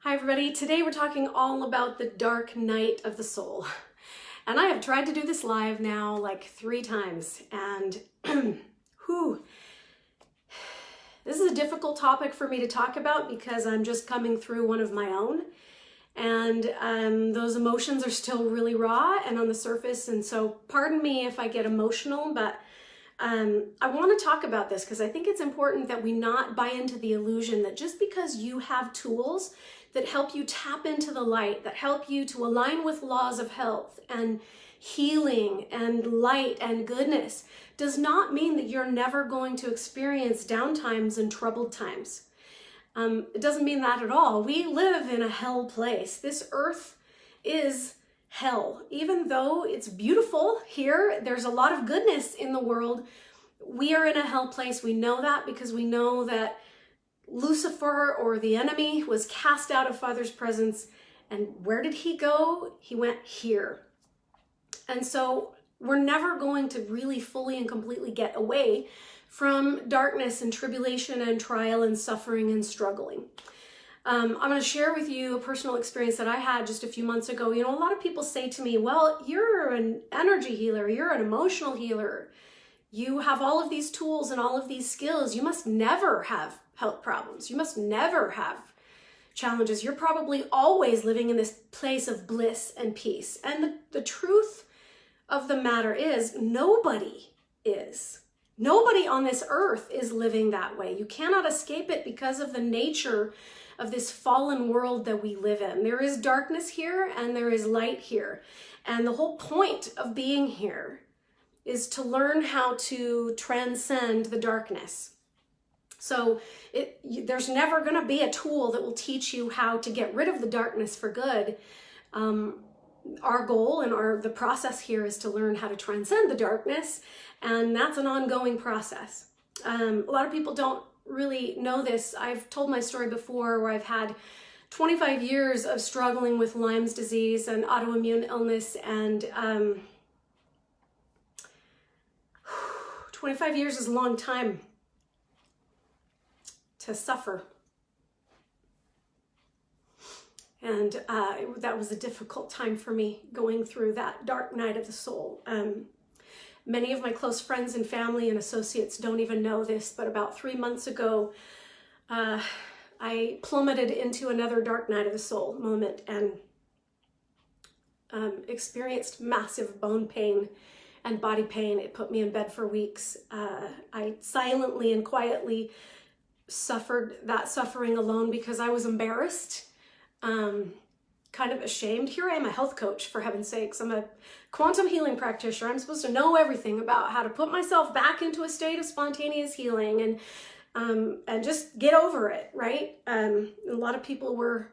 Hi everybody, today we're talking all about the dark night of the soul. And I have tried to do this live now like 3 times and whew, this is a difficult topic for me to talk about because I'm just coming through one of my own. And those emotions are still really raw and on the surface, and so pardon me if I get emotional, but I want to talk about this because I think it's important that we not buy into the illusion that just because you have tools that help you tap into the light, that help you to align with laws of health and healing and light and goodness, does not mean that you're never going to experience downtimes and troubled times. It doesn't mean that at all. We live in a hell place. This earth is hell. Even though it's beautiful here, there's a lot of goodness in the world. We are in a hell place. We know that because we know that Lucifer, or the enemy, was cast out of Father's presence. And where did he go? He went here. And so we're never going to really fully and completely get away from darkness and tribulation and trial and suffering and struggling. I'm going to share with you a personal experience that I had just a few months ago. You know, a lot of people say to me, well, you're an energy healer, you're an emotional healer, you have all of these tools and all of these skills, you must never have health problems, you must never have challenges, you're probably always living in this place of bliss and peace. And the truth of the matter is, nobody is. Nobody on this earth is living that way. You cannot escape it because of the nature of this fallen world that we live in. There is darkness here and there is light here. And the whole point of being here is to learn how to transcend the darkness. So there's never going to be a tool that will teach you how to get rid of the darkness for good. Our goal and the process here is to learn how to transcend the darkness, and that's an ongoing process. A lot of people don't really know this. I've told my story before where I've had 25 years of struggling with Lyme's disease and autoimmune illness, and 25 years is a long time to suffer. And that was a difficult time for me, going through that dark night of the soul. Many of my close friends and family and associates don't even know this, but about 3 months ago, I plummeted into another dark night of the soul moment and experienced massive bone pain and body pain. It put me in bed for weeks. I silently and quietly suffered that suffering alone because I was embarrassed. Kind of ashamed. Here I am, a health coach, for heaven's sakes. I'm a quantum healing practitioner. I'm supposed to know everything about how to put myself back into a state of spontaneous healing and just get over it, right? A lot of people were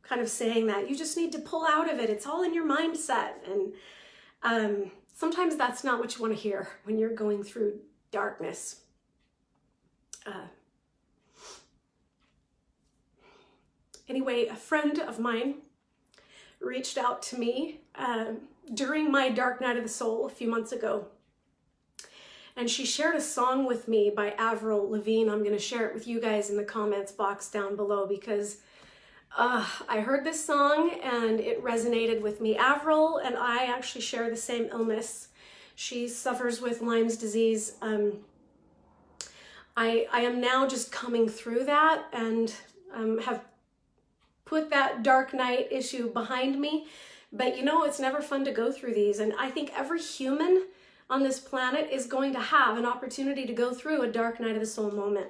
kind of saying that you just need to pull out of it. It's all in your mindset. And sometimes that's not what you want to hear when you're going through darkness. Anyway, a friend of mine reached out to me during my dark night of the soul a few months ago. And she shared a song with me by Avril Lavigne. I'm going to share it with you guys in the comments box down below because I heard this song and it resonated with me. Avril and I actually share the same illness. She suffers with Lyme's disease. I am now just coming through that and have put that dark night issue behind me. But you know, it's never fun to go through these. And I think every human on this planet is going to have an opportunity to go through a dark night of the soul moment.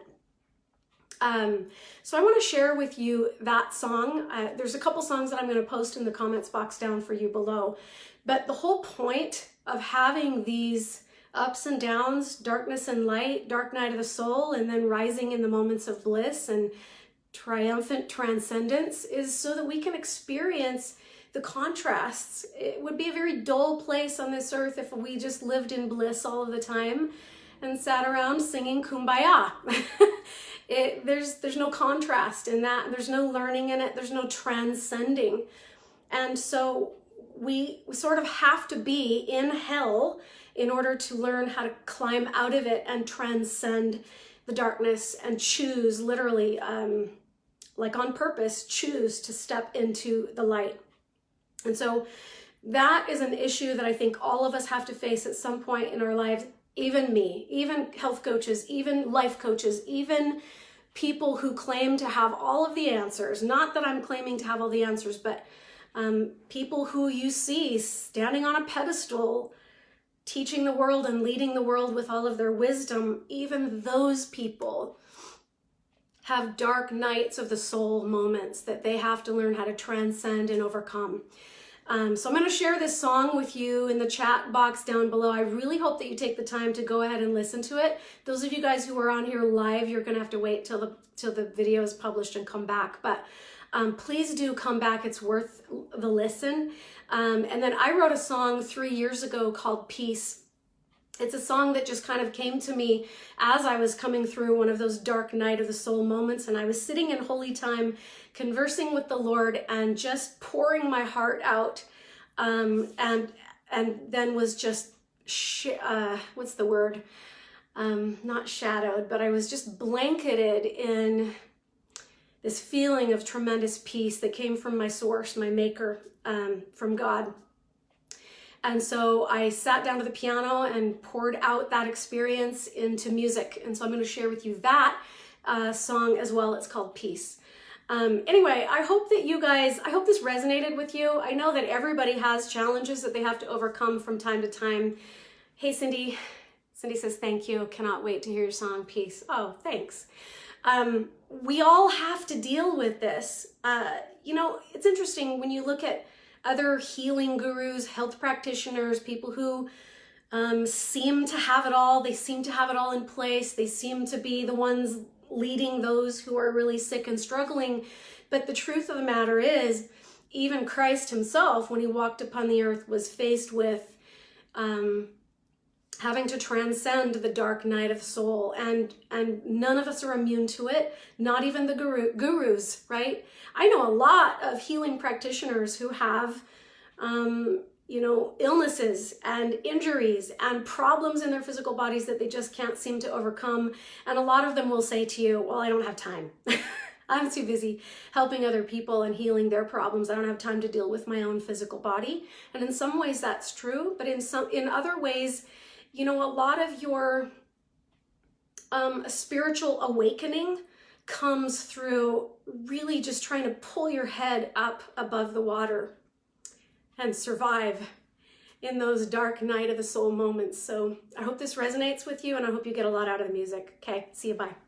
So I want to share with you that song. There's a couple songs that I'm going to post in the comments box down for you below. But the whole point of having these ups and downs, darkness and light, dark night of the soul, and then rising in the moments of bliss and triumphant transcendence is so that we can experience the contrasts. It would be a very dull place on this earth if we just lived in bliss all of the time and sat around singing Kumbaya. There's no contrast in that. There's no learning in it. There's no transcending. And so we sort of have to be in hell in order to learn how to climb out of it and transcend the darkness and choose literally like on purpose, choose to step into the light. And so that is an issue that I think all of us have to face at some point in our lives, even me, even health coaches, even life coaches, even people who claim to have all of the answers. Not that I'm claiming to have all the answers, but people who you see standing on a pedestal, teaching the world and leading the world with all of their wisdom, even those people have dark nights of the soul moments that they have to learn how to transcend and overcome. So I'm going to share this song with you in the chat box down below. I really hope that you take the time to go ahead and listen to it. Those of you guys who are on here live, you're going to have to wait till the video is published and come back. But please do come back. It's worth the listen. And then I wrote a song 3 years ago called Peace. It's a song that just kind of came to me as I was coming through one of those dark night of the soul moments, and I was sitting in holy time conversing with the Lord and just pouring my heart out, and then was just what's the word, not shadowed, but I was just blanketed in this feeling of tremendous peace that came from my source, my maker, from God. And so I sat down to the piano and poured out that experience into music. And so I'm going to share with you that song as well. It's called Peace. Anyway, I hope that you guys, I hope this resonated with you. I know that everybody has challenges that they have to overcome from time to time. Hey, Cindy. Cindy says, thank you. Cannot wait to hear your song, Peace. Oh, thanks. We all have to deal with this. You know, it's interesting when you look at other healing gurus, health practitioners, people who seem to have it all. They seem to have it all in place. They seem to be the ones leading those who are really sick and struggling. But the truth of the matter is, even Christ himself, when he walked upon the earth, was faced with having to transcend the dark night of the soul. And none of us are immune to it, not even the gurus, right? I know a lot of healing practitioners who have, you know, illnesses and injuries and problems in their physical bodies that they just can't seem to overcome. And a lot of them will say to you, well, I don't have time. I'm too busy helping other people and healing their problems. I don't have time to deal with my own physical body. And in some ways that's true, but in other ways, you know, a lot of your spiritual awakening comes through really just trying to pull your head up above the water and survive in those dark night of the soul moments. So I hope this resonates with you, and I hope you get a lot out of the music. Okay, see you, bye.